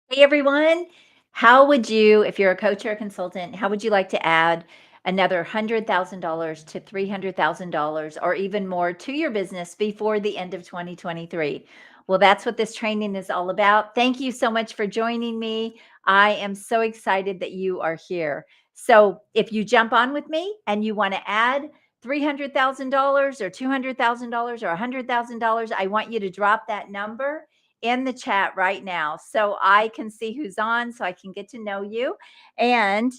Hey everyone, how would you, if you're a coach or a consultant, how would you like to add another $100,000 to $300,000 or even more to your business before the end of 2023? Well, that's what this training is all about. Thank you so much for joining me. I am so excited that you are here. So, if you jump on with me and you want to add $300,000 or $200,000 or $100,000, I want you to drop that number in the chat right now so I can see who's on, so I can get to know you and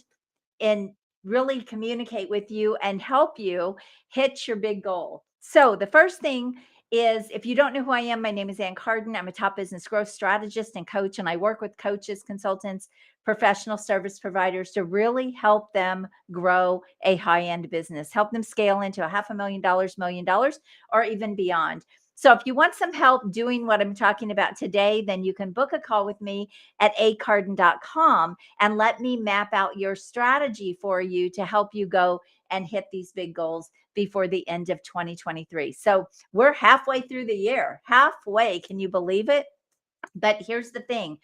and really communicate with you and help you hit your big goal. So the first thing is, if you don't know who I am, my name is Ann Carden. I'm a top business growth strategist and coach, and I work with coaches, consultants, professional service providers to really help them grow a high-end business, help them scale into a half a million dollars, or even beyond. So if you want some help doing what I'm talking about today, then you can book a call with me at acarden.com and let me map out your strategy for you to help you go and hit these big goals before the end of 2023. So we're halfway through the year. Halfway. Can you believe it? But here's the thing.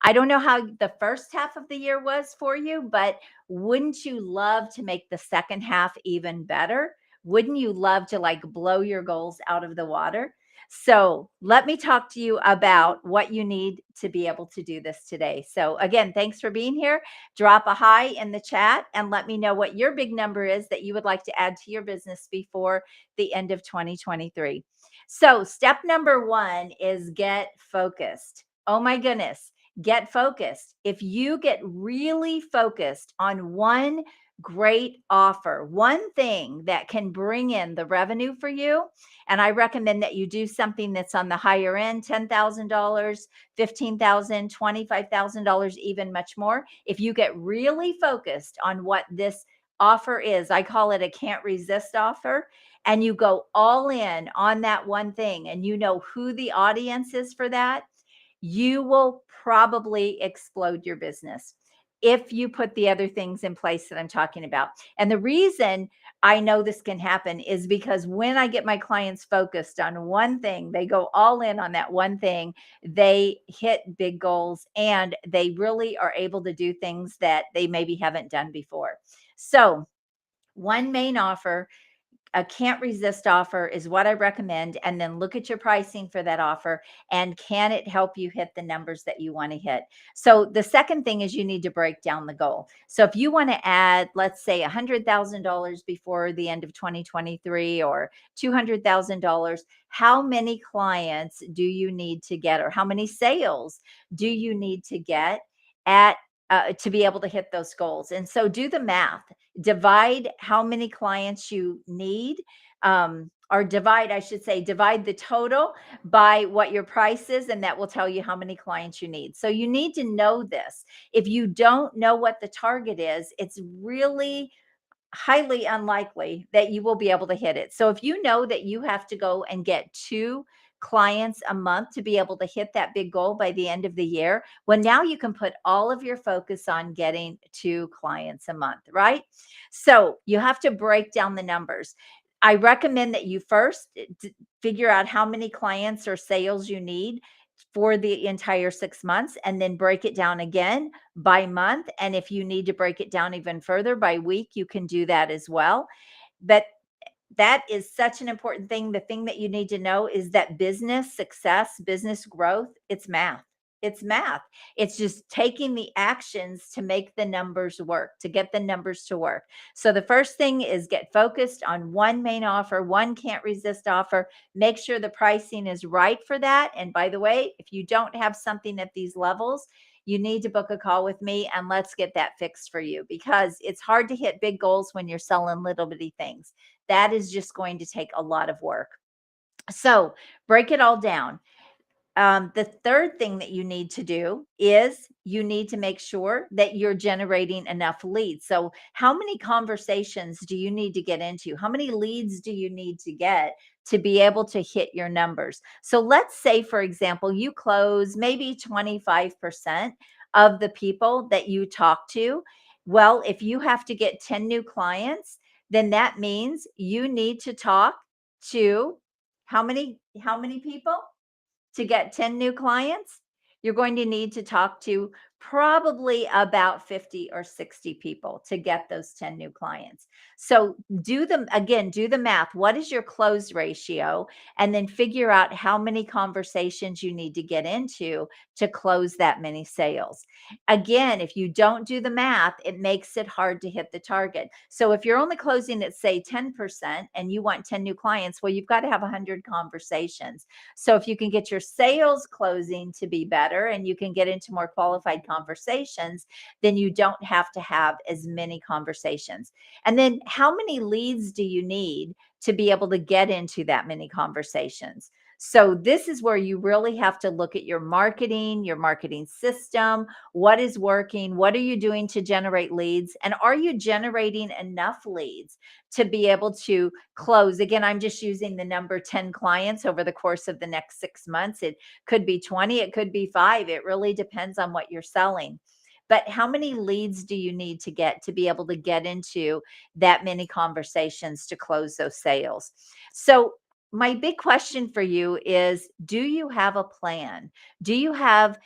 I don't know how the first half of the year was for you, but wouldn't you love to make the second half even better? Wouldn't you love to like blow your goals out of the water? So, let me talk to you about what you need to be able to do this today. So, again, thanks for being here. Drop a hi in the chat and let me know what your big number is that you would like to add to your business before the end of 2023. So, step number one is get focused. Oh my goodness, get focused. If you get really focused on one great offer, one thing that can bring in the revenue for you, and I recommend that you do something that's on the higher end, $10,000, $15,000, $25,000, even much more. If you get really focused on what this offer is, I call it a can't resist offer, and you go all in on that one thing and you know who the audience is for that, you will probably explode your business if you put the other things in place that I'm talking about. And the reason I know this can happen is because when I get my clients focused on one thing, they go all in on that one thing, they hit big goals and they really are able to do things that they maybe haven't done before. So, one main offer, a can't resist offer, is what I recommend. And then look at your pricing for that offer and can it help you hit the numbers that you want to hit? So the second thing is you need to break down the goal. So if you want to add, let's say $100,000 before the end of 2023 or $200,000, how many clients do you need to get or how many sales do you need to get at to be able to hit those goals? And so do the math, divide how many clients you need, or divide, I should say, divide the total by what your price is, and that will tell you how many clients you need. So you need to know this. If you don't know what the target is, it's really highly unlikely that you will be able to hit it. So if you know that you have to go and get two clients a month to be able to hit that big goal by the end of the year, well, now you can put all of your focus on getting two clients a month, right? So you have to break down the numbers. I recommend that you first figure out how many clients or sales you need for the entire 6 months and then break it down again by month. And if you need to break it down even further by week, you can do that as well. But that is such an important thing. The thing that you need to know is that business success, business growth, it's math. It's math. It's just taking the actions to make the numbers work, to get the numbers to work. So the first thing is get focused on one main offer, one can't resist offer. Make sure the pricing is right for that. And by the way, if you don't have something at these levels, you need to book a call with me and let's get that fixed for you, because it's hard to hit big goals when you're selling little bitty things. That is just going to take a lot of work. So break it all down. The third thing that you need to do is you need to make sure that you're generating enough leads. So, how many conversations do you need to get into? How many leads do you need to get to be able to hit your numbers? So, let's say, for example, you close maybe 25% of the people that you talk to. Well, if you have to get 10 new clients, then that means you need to talk to how many people to get 10 new clients? you're going to need to talk to probably about 50 or 60 people to get those 10 new clients. So do the math. What is your close ratio? And then figure out how many conversations you need to get into to close that many sales. Again, if you don't do the math, it makes it hard to hit the target. So if you're only closing at say 10% and you want 10 new clients, well, you've got to have 100 conversations. So if you can get your sales closing to be better and you can get into more qualified conversations, then you don't have to have as many conversations. And then how many leads do you need to be able to get into that many conversations? So this is where you really have to look at your marketing system. What is working? What are you doing to generate leads? And are you generating enough leads to be able to close? Again, I'm just using the number 10 clients over the course of the next 6 months. It could be 20, it could be 5. It really depends on what you're selling. But how many leads do you need to get to be able to get into that many conversations to close those sales? So, my big question for you is, do you have a plan? Do you have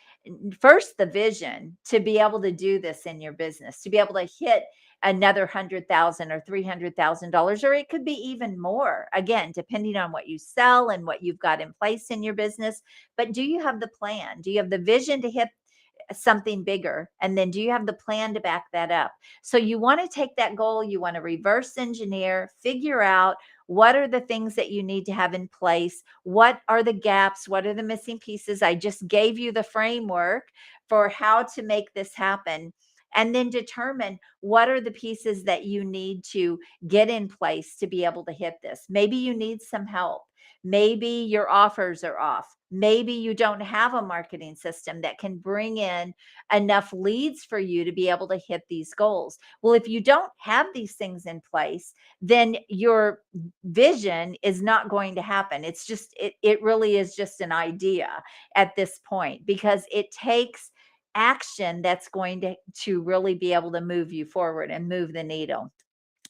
first the vision to be able to do this in your business, to be able to hit another 100,000 or $300,000, or it could be even more, again, depending on what you sell and what you've got in place in your business. But do you have the plan? Do you have the vision to hit something bigger? And then do you have the plan to back that up? So you want to take that goal, you want to reverse engineer, figure out what are the things that you need to have in place? What are the gaps? What are the missing pieces? I just gave you the framework for how to make this happen. And then determine what are the pieces that you need to get in place to be able to hit this. Maybe you need some help. Maybe your offers are off. Maybe you don't have a marketing system that can bring in enough leads for you to be able to hit these goals. Well, if you don't have these things in place, then your vision is not going to happen. It really is just an idea at this point, because it takes action that's going to really be able to move you forward and move the needle.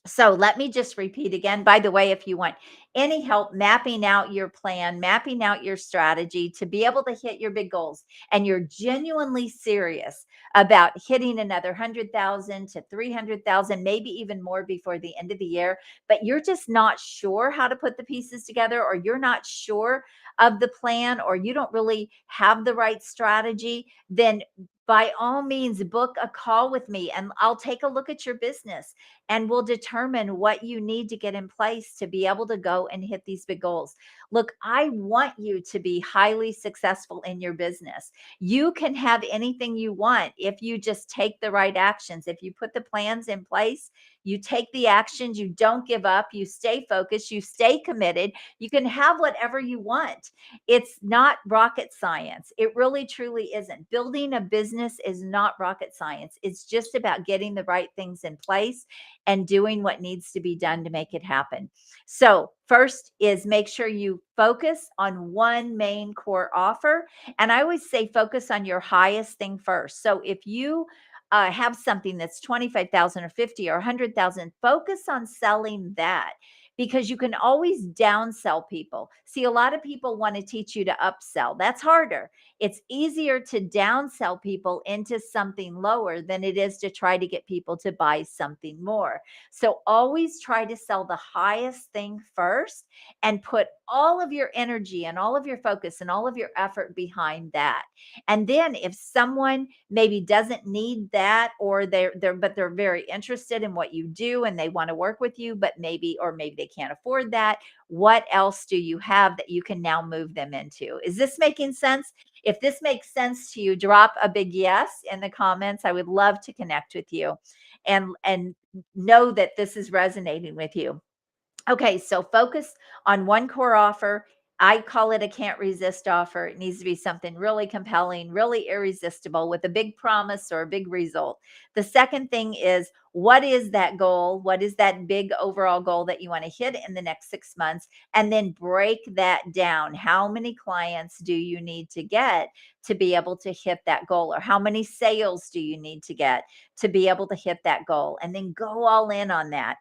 So let me just repeat again. By the way, if you want any help mapping out your plan, mapping out your strategy to be able to hit your big goals, and you're genuinely serious about hitting another 100,000 to 300,000, maybe even more before the end of the year, but you're just not sure how to put the pieces together, or you're not sure of the plan, or you don't really have the right strategy, then by all means, book a call with me and I'll take a look at your business and we'll determine what you need to get in place to be able to go and hit these big goals. Look, I want you to be highly successful in your business. You can have anything you want if you just take the right actions. If you put the plans in place, you take the actions, you don't give up, you stay focused, you stay committed, you can have whatever you want. It's not rocket science. It really truly isn't. Building a business is not rocket science. It's just about getting the right things in place and doing what needs to be done to make it happen. So, first is make sure you focus on one main core offer. And I always say focus on your highest thing first. So, if you have something that's 25,000 or 50 or 100,000, focus on selling that, because you can always downsell people. See, a lot of people want to teach you to upsell. That's harder. It's easier to downsell people into something lower than it is to try to get people to buy something more. So always try to sell the highest thing first and put all of your energy and all of your focus and all of your effort behind that. And then if someone maybe doesn't need that, or they're very interested in what you do and they want to work with you, but maybe they can't afford that, what else do you have that you can now move them into? Is this making sense? If this makes sense to you, drop a big yes in the comments. I would love to connect with you and know that this is resonating with you. Okay, so focus on one core offer. I call it a can't resist offer. It needs to be something really compelling, really irresistible, with a big promise or a big result. The second thing is, what is that goal? What is that big overall goal that you want to hit in the next 6 months? And then break that down. How many clients do you need to get to be able to hit that goal? Or how many sales do you need to get to be able to hit that goal? And then go all in on that.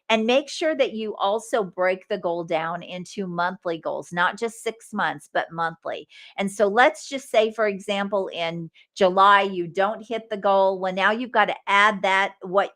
And make sure that you also break the goal down into monthly goals, not just 6 months, but monthly. And so let's just say, for example, in July, you don't hit the goal. Well, now you've got to add that what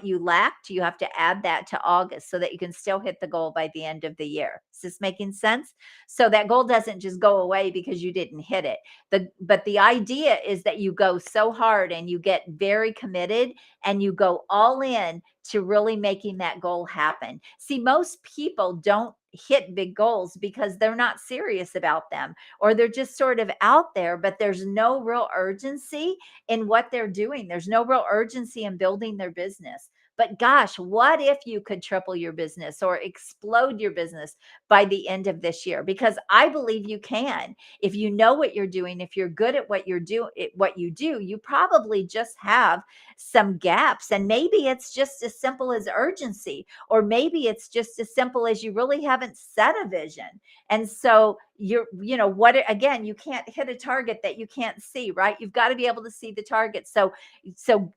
you lacked, you have to add that to August so that you can still hit the goal by the end of the year. Is this making sense? So that goal doesn't just go away because you didn't hit it. But the idea is that you go so hard and you get very committed and you go all in to really making that goal happen. See, most people don't hit big goals because they're not serious about them, or they're just sort of out there, but there's no real urgency in what they're doing. There's no real urgency in building their business. But gosh, what if you could triple your business or explode your business by the end of this year? Because I believe you can. If you know what you're doing, if you're good at what what you do, you probably just have some gaps. And maybe it's just as simple as urgency, or maybe it's just as simple as you really haven't set a vision. And so what again, you can't hit a target that you can't see, right? You've got to be able to see the target. So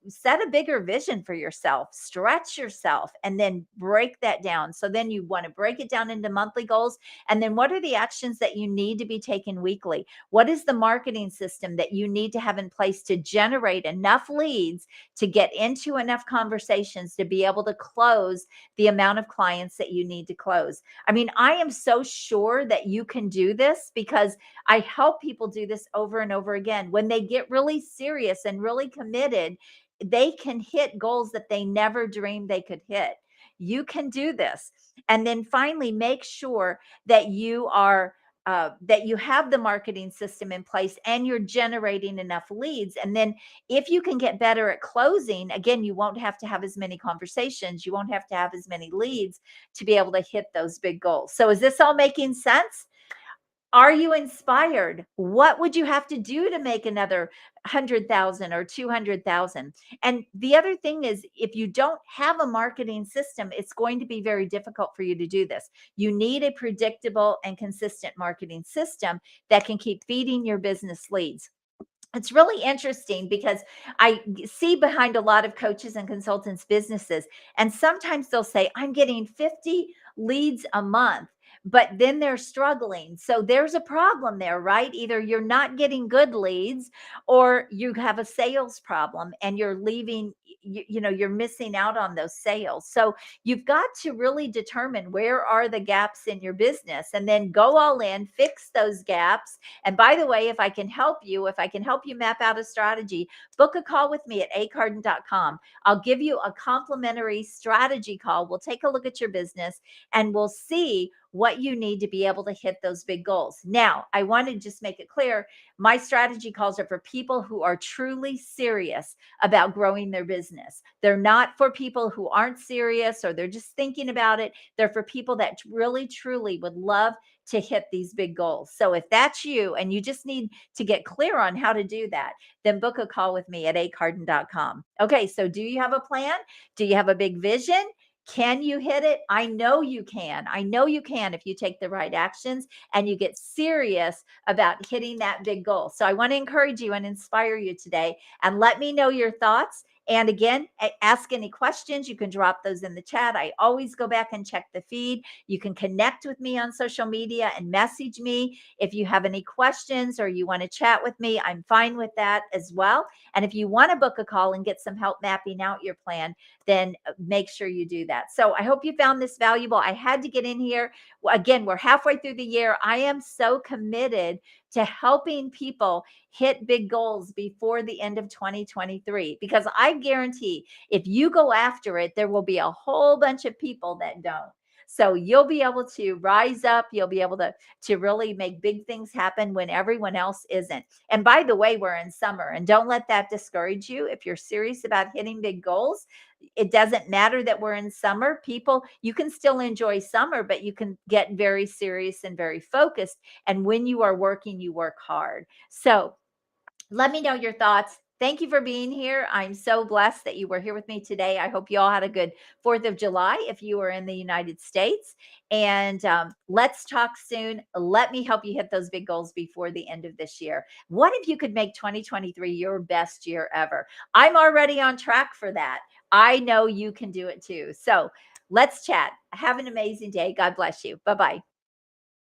set a bigger vision for yourself, stretch yourself, and then break that down. So then you want to break it down into monthly goals. And then what are the actions that you need to be taken weekly? What is the marketing system that you need to have in place to generate enough leads to get into enough conversations to be able to close the amount of clients that you need to close? I mean, I am so sure that you can do this because I help people do this over and over again. When they get really serious and really committed, they can hit goals that they never dreamed they could hit. You can do this. And then finally, make sure that that you have the marketing system in place and you're generating enough leads. And then if you can get better at closing, again, you won't have to have as many conversations. You won't have to have as many leads to be able to hit those big goals. So is this all making sense? Are you inspired? What would you have to do to make another 100,000 or 200,000? And the other thing is, if you don't have a marketing system, it's going to be very difficult for you to do this. You need a predictable and consistent marketing system that can keep feeding your business leads. It's really interesting because I see behind a lot of coaches and consultants businesses, and sometimes they'll say, I'm getting 50 leads a month, but then they're struggling. So there's a problem there, right? Either you're not getting good leads or you have a sales problem and you're leaving, you're missing out on those sales. So you've got to really determine where are the gaps in your business and then go all in, fix those gaps. And by the way, if I can help you map out a strategy, book a call with me at acarden.com. I'll give you a complimentary strategy call. We'll take a look at your business and we'll see what you need to be able to hit those big goals. Now, I want to just make it clear, my strategy calls are for people who are truly serious about growing their business. They're not for people who aren't serious or they're just thinking about it. They're for people that really, truly would love to hit these big goals. So if that's you and you just need to get clear on how to do that, then book a call with me at acarden.com. Okay, so do you have a plan? Do you have a big vision? Can you hit it? I know you can. I know you can if you take the right actions and you get serious about hitting that big goal. So I want to encourage you and inspire you today, and let me know your thoughts. And again, ask any questions. You can drop those in the chat. I always go back and check the feed. You can connect with me on social media and message me if you have any questions or you want to chat with me. I'm fine with that as well. And if you want to book a call and get some help mapping out your plan, then make sure you do that. So I hope you found this valuable. I had to get in here. Again, we're halfway through the year. I am so committed to helping people hit big goals before the end of 2023, because I guarantee if you go after it, there will be a whole bunch of people that don't. So you'll be able to rise up. You'll be able to really make big things happen when everyone else isn't. And by the way, we're in summer, and don't let that discourage you. If you're serious about hitting big goals, it doesn't matter that we're in summer. You can still enjoy summer, but you can get very serious and very focused. And when you are working, you work hard. So let me know your thoughts. Thank you for being here. I'm so blessed that you were here with me today. I hope you all had a good 4th of July if you were in the United States. And let's talk soon. Let me help you hit those big goals before the end of this year. What if you could make 2023 your best year ever? I'm already on track for that. I know you can do it too. So let's chat. Have an amazing day. God bless you. Bye bye.